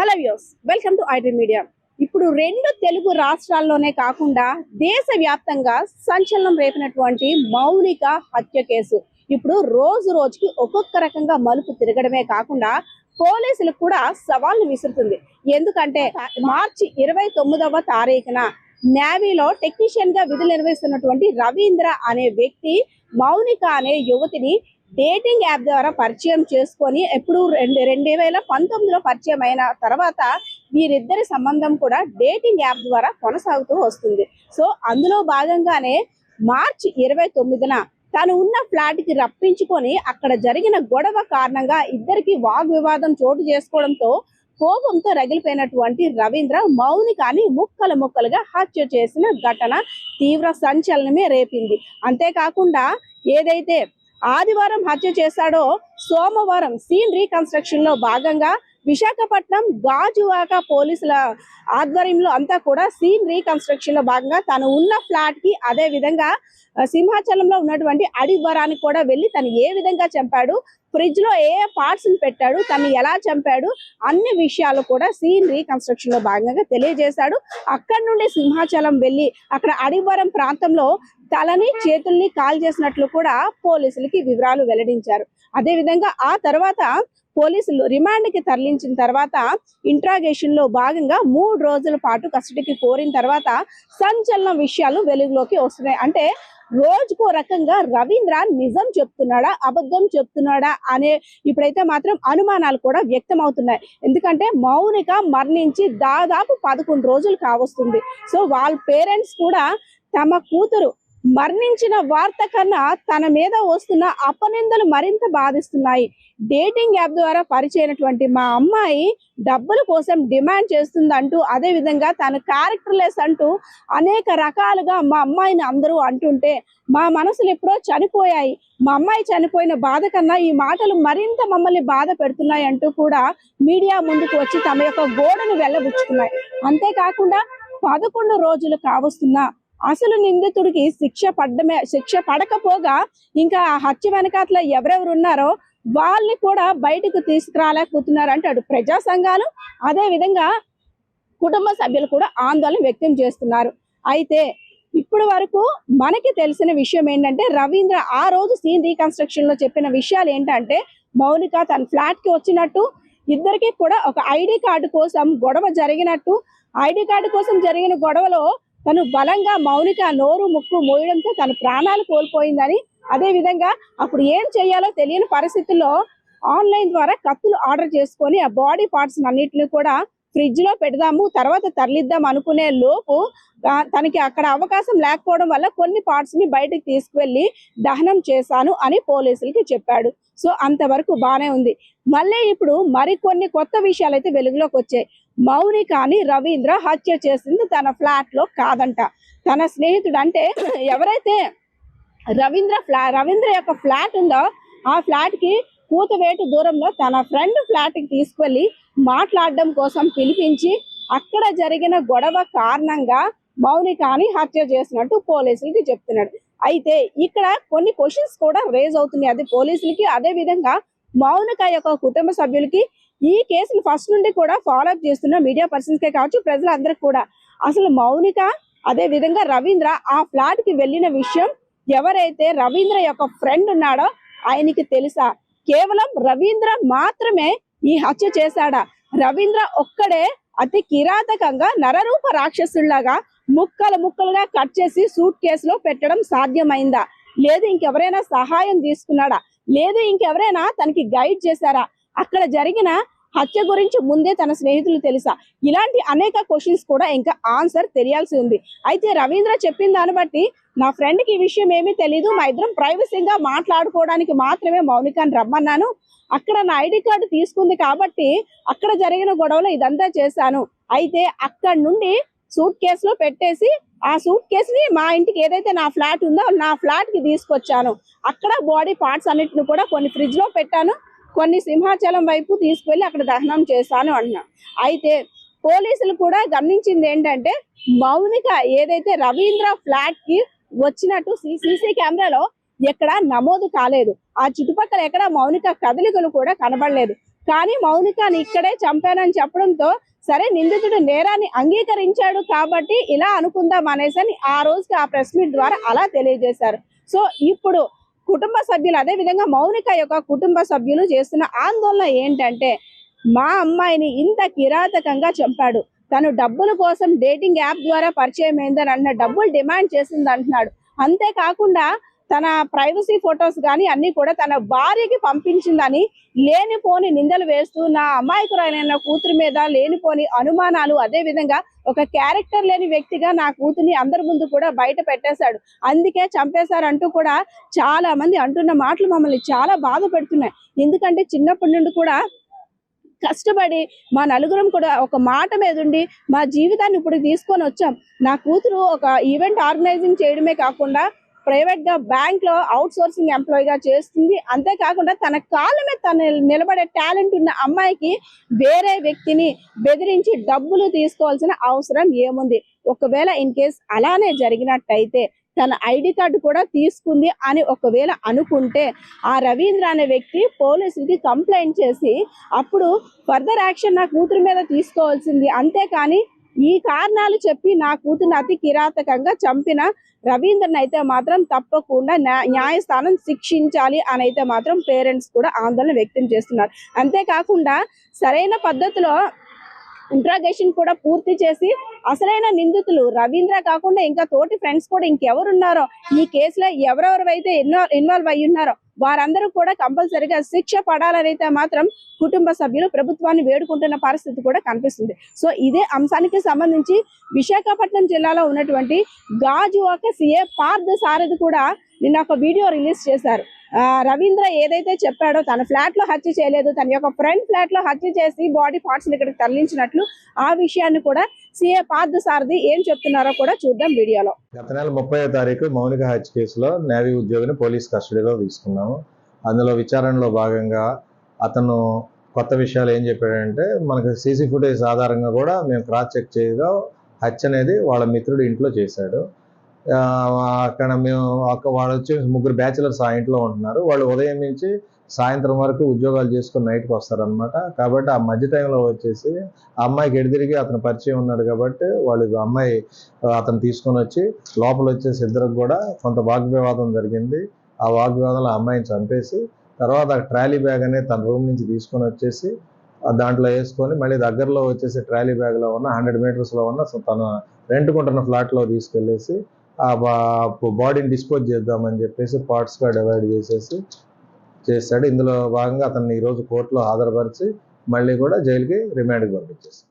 Hello views, welcome to iDream media. ఇప్పుడు రెండు తెలుగు రాష్ట్రాల్లోనే కాకుండా దేశవ్యాప్తంగా సంచలనం రేపినటువంటి మౌనిక హత్య కేసు ఇప్పుడు రోజు రోజుకి ఒక్కొక్క రకంగా మలుపు తిరగడమే కాకుండా పోలీసులకు కూడా సవాళ్లు విసురుతుంది. ఎందుకంటే మార్చి 29వ తారీఖున నేవీలో టెక్నీషియన్ గా విధులు నిర్వహిస్తున్నటువంటి రవీంద్ర అనే వ్యక్తి మౌనిక అనే యువతిని డేటింగ్ యాప్ ద్వారా పరిచయం చేసుకొని ఎప్పుడు 2019లో పరిచయం అయిన తర్వాత వీరిద్దరి సంబంధం కూడా డేటింగ్ యాప్ ద్వారా కొనసాగుతూ వస్తుంది. సో అందులో భాగంగానే మార్చి 29న తను ఉన్న ఫ్లాట్ కి రప్పించుకొని అక్కడ జరిగిన గొడవ కారణంగా ఇద్దరికి వాగ్వివాదం చోటు చేసుకోవడంతో కోపంతో రగిలిపోయినటువంటి రవీంద్ర మౌనికాని ముక్కలు ముక్కలుగా హత్య చేసిన ఘటన తీవ్ర సంచలనమే రేపింది. అంతేకాకుండా ఏదైతే ఆదివారం హత్య చేశాడో సోమవారం సీన్ రీకన్స్ట్రక్షన్ లో భాగంగా విశాఖపట్నం గాజువాక పోలీసుల ఆధ్వర్యంలో అంతా కూడా సీన్ రీకన్స్ట్రక్షన్ లో భాగంగా తను ఉన్న ఫ్లాట్ కి అదే విధంగా సింహాచలంలో ఉన్నటువంటి అడివరానికి కూడా వెళ్ళి తను ఏ విధంగా చంపాడు, ఫ్రిడ్జ్ లో ఏ పార్ట్స్ పెట్టాడు, తను ఎలా చంపాడు అన్ని విషయాలు కూడా సీన్ రీకన్స్ట్రక్షన్ లో భాగంగా తెలియజేశాడు. అక్కడి నుండి సింహాచలం వెళ్ళి అక్కడ అడివరం ప్రాంతంలో తలని చేతుల్ని కాల్ చేసినట్లు కూడా పోలీసులకి వివరాలు వెల్లడించారు. అదే విధంగా ఆ తర్వాత పోలీసులు రిమాండ్ కి తరలించిన తర్వాత ఇంట్రాగేషన్ లో భాగంగా 3 రోజుల పాటు కస్టడీకి కోరిన తర్వాత సంచలన విషయాలు వెలుగులోకి వస్తున్నాయి. అంటే రోజుకో రకంగా రవీంద్ర నిజం చెప్తున్నాడా అబద్ధం చెప్తున్నాడా అనే ఇప్పుడైతే మాత్రం అనుమానాలు కూడా వ్యక్తం అవుతున్నాయి. ఎందుకంటే మౌనిక మరణించి దాదాపు 11 రోజులు కావస్తుంది. సో వాళ్ళ పేరెంట్స్ కూడా తమ కూతురు మరణించిన వార్త కన్నా తన మీద వస్తున్న అపనిందలు మరింత బాధిస్తున్నాయి. డేటింగ్ యాప్ ద్వారా పరిచయమైనటువంటి మా అమ్మాయి డబ్బుల కోసం డిమాండ్ చేస్తుందంటూ, అదే విధంగా తన క్యారెక్టర్లెస్ అంటూ అనేక రకాలుగా మా అమ్మాయిని అందరూ అంటుంటే మా మనసులు ఎప్పుడో చనిపోయాయి, మా అమ్మాయి చనిపోయిన బాధ కన్నా ఈ మాటలు మరింత మమ్మల్ని బాధ పెడుతున్నాయి అంటూ కూడా మీడియా ముందుకు వచ్చి తమ యొక్క గోడను వెళ్ళబుచ్చుకున్నాయి. అంతేకాకుండా 11 రోజులు కావస్తున్నా అసలు నిందితుడికి శిక్ష పడకపోగా ఇంకా ఆ హత్య వెనకాతల ఎవరెవరు ఉన్నారో వాళ్ళని కూడా బయటకు తీసుకురాలేకపోతున్నారు అంటే అటు ప్రజా సంఘాలు అదే విధంగా కుటుంబ సభ్యులు కూడా ఆందోళన వ్యక్తం చేస్తున్నారు. అయితే ఇప్పుడు వరకు మనకి తెలిసిన విషయం ఏంటంటే రవీంద్ర ఆ రోజు సీన్ రీకన్స్ట్రక్షన్ లో చెప్పిన విషయాలు ఏంటంటే మౌనిక తన ఫ్లాట్ కి వచ్చినట్టు, ఇద్దరికి కూడా ఒక ఐడి కార్డు కోసం గొడవ జరిగినట్టు, ఐడి కార్డు కోసం జరిగిన గొడవలో తను బలంగా మౌనిక నోరు ముక్కు మోయడంతో తన ప్రాణాలు కోల్పోయిందని, అదే విధంగా అప్పుడు ఏం చేయాలో తెలియని పరిస్థితుల్లో ఆన్లైన్ ద్వారా కత్తులు ఆర్డర్ చేసుకొని ఆ బాడీ పార్ట్స్ అన్నిటిని కూడా ఫ్రిడ్జ్ లో పెడదాము తర్వాత తరలిద్దాం అనుకునే లోపు తనకి అక్కడ అవకాశం లేకపోవడం వల్ల కొన్ని పార్ట్స్ ని బయటకు తీసుకువెళ్లి దహనం చేశాను అని పోలీసులకి చెప్పాడు. సో అంతవరకు బానే ఉంది. మళ్ళీ ఇప్పుడు మరికొన్ని కొత్త విషయాలు అయితే వెలుగులోకి వచ్చాయి. మౌనికాని రవీంద్ర హత్య చేసింది తన ఫ్లాట్ లో కాదంట. తన స్నేహితుడు అంటే ఎవరైతే రవీంద్ర యొక్క ఫ్లాట్ ఉందో ఆ ఫ్లాట్ కి కూతవేటు దూరంలో తన ఫ్రెండ్ ఫ్లాట్ కి తీసుకెళ్లి మాట్లాడడం కోసం పిలిపించి అక్కడ జరిగిన గొడవ కారణంగా మౌనికాని హత్య చేసినట్టు పోలీసులకి చెప్తున్నాడు. అయితే ఇక్కడ కొన్ని క్వశ్చన్స్ కూడా రేజ్ అవుతున్నాయి, అది పోలీసులకి అదే విధంగా మౌనిక యొక్క కుటుంబ సభ్యులకి. ఈ కేసులు ఫస్ట్ నుండి కూడా ఫాలోఅప్ చేస్తున్న మీడియా పర్సన్స్ కే కావచ్చు ప్రజలందరికీ కూడా అసలు మౌనిక అదే విధంగా రవీంద్ర ఆ ఫ్లాట్ కి వెళ్ళిన విషయం ఎవరైతే రవీంద్ర యొక్క ఫ్రెండ్ ఉన్నాడో ఆయనకి తెలుసా? కేవలం రవీంద్ర మాత్రమే ఈ హత్య చేశాడా? రవీంద్ర ఒక్కడే అతి కిరాతకంగా నరరూప రాక్షసుల్లాగా ముక్కలుగా కట్ చేసి సూట్ కేసులో పెట్టడం సాధ్యమైందా? లేదు ఇంకెవరైనా సహాయం తీసుకున్నాడా? లేదు ఇంకెవరైనా తనకి గైడ్ చేశారా? అక్కడ జరిగిన హత్య గురించి ముందే తన స్నేహితులు తెలుసా? ఇలాంటి అనేక క్వశ్చన్స్ కూడా ఇంకా ఆన్సర్ తెలియాల్సి ఉంది. అయితే రవీంద్ర చెప్పిన దాన్ని బట్టి నా ఫ్రెండ్ కి ఈ విషయం ఏమీ తెలీదు, మా ఇద్దరం ప్రైవసీగా మాట్లాడుకోవడానికి మాత్రమే మౌనికాని రమ్మన్నాను, అక్కడ నా ఐడి కార్డు తీసుకుంది కాబట్టి అక్కడ జరిగిన గొడవలో ఇదంతా చేశాను. అయితే అక్కడ నుండి సూట్ కేసులో పెట్టేసి ఆ సూట్ కేసుని మా ఇంటికి ఏదైతే నా ఫ్లాట్ ఉందో నా ఫ్లాట్ కి తీసుకొచ్చాను, అక్కడ బాడీ పార్ట్స్ అన్నిటిని కూడా కొన్ని ఫ్రిడ్జ్ లో పెట్టాను, కొన్ని సింహాచలం వైపు తీసుకెళ్లి అక్కడ దహనం చేశాను అన్నా. అయితే పోలీసులు కూడా గమనించింది ఏంటంటే మౌనిక ఏదైతే రవీంద్ర ఫ్లాట్ కి వచ్చినట్టు సీసీ కెమెరాలో ఎక్కడ నమోదు కాలేదు, ఆ చుట్టుపక్కల ఎక్కడ మౌనిక కదలికలు కూడా కనబడలేదు. కానీ మౌనికని ఇక్కడే చంపానని చెప్పడంతో సరే నిందితుడు నేరాన్ని అంగీకరించాడు కాబట్టి ఇలా అనుకుందాం అనేసి ఆ రోజుకి ఆ ప్రెస్ మీట్ ద్వారా అలా తెలియజేశారు. సో ఇప్పుడు కుటుంబ సభ్యులు, అదే విధంగా మౌనిక యొక్క కుటుంబ సభ్యులు చేస్తున్న ఆందోళన ఏంటంటే, మా అమ్మాయిని ఇంత కిరాతకంగా చంపాడు, తను డబ్బుల కోసం డేటింగ్ యాప్ ద్వారా పరిచయం అయిందని అంటున్నాడు, డబ్బులు డిమాండ్ చేసింది అంటున్నాడు. అంతేకాకుండా తన ప్రైవసీ ఫొటోస్ కానీ అన్ని కూడా తన భార్యకి పంపించిందని లేనిపోని నిందలు వేస్తూ నా అమాయకురాలైన కూతురు మీద లేనిపోని అనుమానాలు, అదే విధంగా ఒక క్యారెక్టర్ లేని వ్యక్తిగా నా కూతుర్ని అందరి ముందు కూడా బయట పెట్టేశాడు, అందుకే చంపేశారంటూ కూడా చాలా మంది అంటున్న మాటలు మమ్మల్ని చాలా బాధ పెడుతున్నాయి. ఎందుకంటే చిన్నప్పటి నుండి కూడా కష్టపడి మా నలుగురం కూడా ఒక మాట మీద ఉండి మా జీవితాన్ని ఇప్పుడు తీసుకొని వచ్చాం. నా కూతురు ఒక ఈవెంట్ ఆర్గనైజింగ్ చేయడమే కాకుండా ప్రైవేట్ గా బ్యాంక్ లో అవుట్ సోర్సింగ్ ఎంప్లాయీగా చేస్తుంది. అంతేకాకుండా తన కాళ్ళ మీద తన నిలబడే టాలెంట్ ఉన్న అమ్మాయికి వేరే వ్యక్తిని బెదిరించి డబ్బులు తీసుకోవాల్సిన అవసరం ఏముంది? ఒకవేళ ఇన్ కేస్ అలానే జరిగినట్టయితే తన ఐడి కార్డు కూడా తీసుకుంది అని ఒకవేళ అనుకుంటే ఆ రవీంద్ర అనే వ్యక్తి పోలీసులకి కంప్లైంట్ చేసి అప్పుడు ఫర్దర్ యాక్షన్ నా కూతురు మీద తీసుకోవాల్సింది. అంతేకాని ఈ కారణాలు చెప్పి నా కూతురుని అతి కిరాతకంగా చంపిన రవీంద్రన్ అయితే మాత్రం తప్పకుండా న్యాయస్థానం శిక్షించాలి అని అయితే మాత్రం పేరెంట్స్ కూడా ఆందోళన వ్యక్తం చేస్తున్నారు. అంతేకాకుండా సరైన పద్ధతిలో ఇంట్రాగేషన్ కూడా పూర్తి చేసి అసలైన నిందితులు రవీంద్ర కాకుండా ఇంకా తోటి ఫ్రెండ్స్ కూడా ఇంకెవరున్నారో ఈ కేసులో ఎవరెవరైతే ఇన్వాల్వ్ అయ్యి ఉన్నారో వారందరూ కూడా కంపల్సరీగా శిక్ష పడాలని అయితే మాత్రం కుటుంబ సభ్యులు ప్రభుత్వాన్ని వేడుకుంటున్న పరిస్థితి కూడా కనిపిస్తుంది. సో ఇదే అంశానికి సంబంధించి విశాఖపట్నం జిల్లాలో ఉన్నటువంటి గాజువాక సిఏ పార్థ సారథి కూడా నిన్న ఒక వీడియో రిలీజ్ చేశారు. రవీంద్ర ఏదైతే చెప్పాడో తన ఫ్లాట్ లో హత్య చేయలేదు, తన యొక్క ఫ్రెండ్ ఫ్లాట్ లో హత్య చేసి బాడీ పార్ట్స్ ఇక్కడికి తరలించినట్లు ఆ విషయాన్ని కూడా సిఏ పార్థ సారథి ఏం చెప్తున్నారో కూడా చూద్దాం వీడియోలో. గత నెల 30వ తారీఖు మౌనిక హత్య కేసులో నేవీ ఉద్యోగిని పోలీస్ కస్టడీలో తీసుకున్నాము. అందులో విచారణలో భాగంగా అతను కొత్త విషయాలు ఏం చెప్పాడంటే, మనకు సీసీ ఫుటేజ్ ఆధారంగా కూడా మేము క్రాస్ చెక్ చేయగా హత్య అనేది వాళ్ళ మిత్రుడు ఇంట్లో చేశాడు. అక్కడ మేము వాళ్ళు వచ్చి 3 బ్యాచిలర్స్ ఆ ఇంట్లో ఉంటున్నారు. వాళ్ళు ఉదయం నుంచి సాయంత్రం వరకు ఉద్యోగాలు చేసుకుని నైట్కి వస్తారనమాట. కాబట్టి ఆ మధ్య టైంలో వచ్చేసి ఆ అమ్మాయికి ఎడిదిరిగి అతను పరిచయం ఉన్నాడు కాబట్టి వాళ్ళు అమ్మాయి అతను తీసుకొని వచ్చి లోపల వచ్చేసి ఇద్దరికి కూడా కొంత వాగ్వివాదం జరిగింది. ఆ వాగ్వివాదంలో ఆ అమ్మాయిని చంపేసి తర్వాత ట్రాలీ బ్యాగ్ అనేది తన రూమ్ నుంచి తీసుకొని వచ్చేసి దాంట్లో వేసుకొని మళ్ళీ దగ్గరలో వచ్చేసి ట్రాలీ బ్యాగ్లో ఉన్న 100 మీటర్స్లో ఉన్న తను రెంట్కుంటున్న ఫ్లాట్లో తీసుకెళ్ళేసి ఆ బాడీని డిస్పోజ్ చేద్దామని చెప్పేసి పార్ట్స్గా డివైడ్ చేశాడు. ఇందులో భాగంగా అతన్ని ఈరోజు కోర్టులో హాజరుపరిచి మళ్ళీ కూడా జైలుకి రిమాండ్కి పంపించేశారు.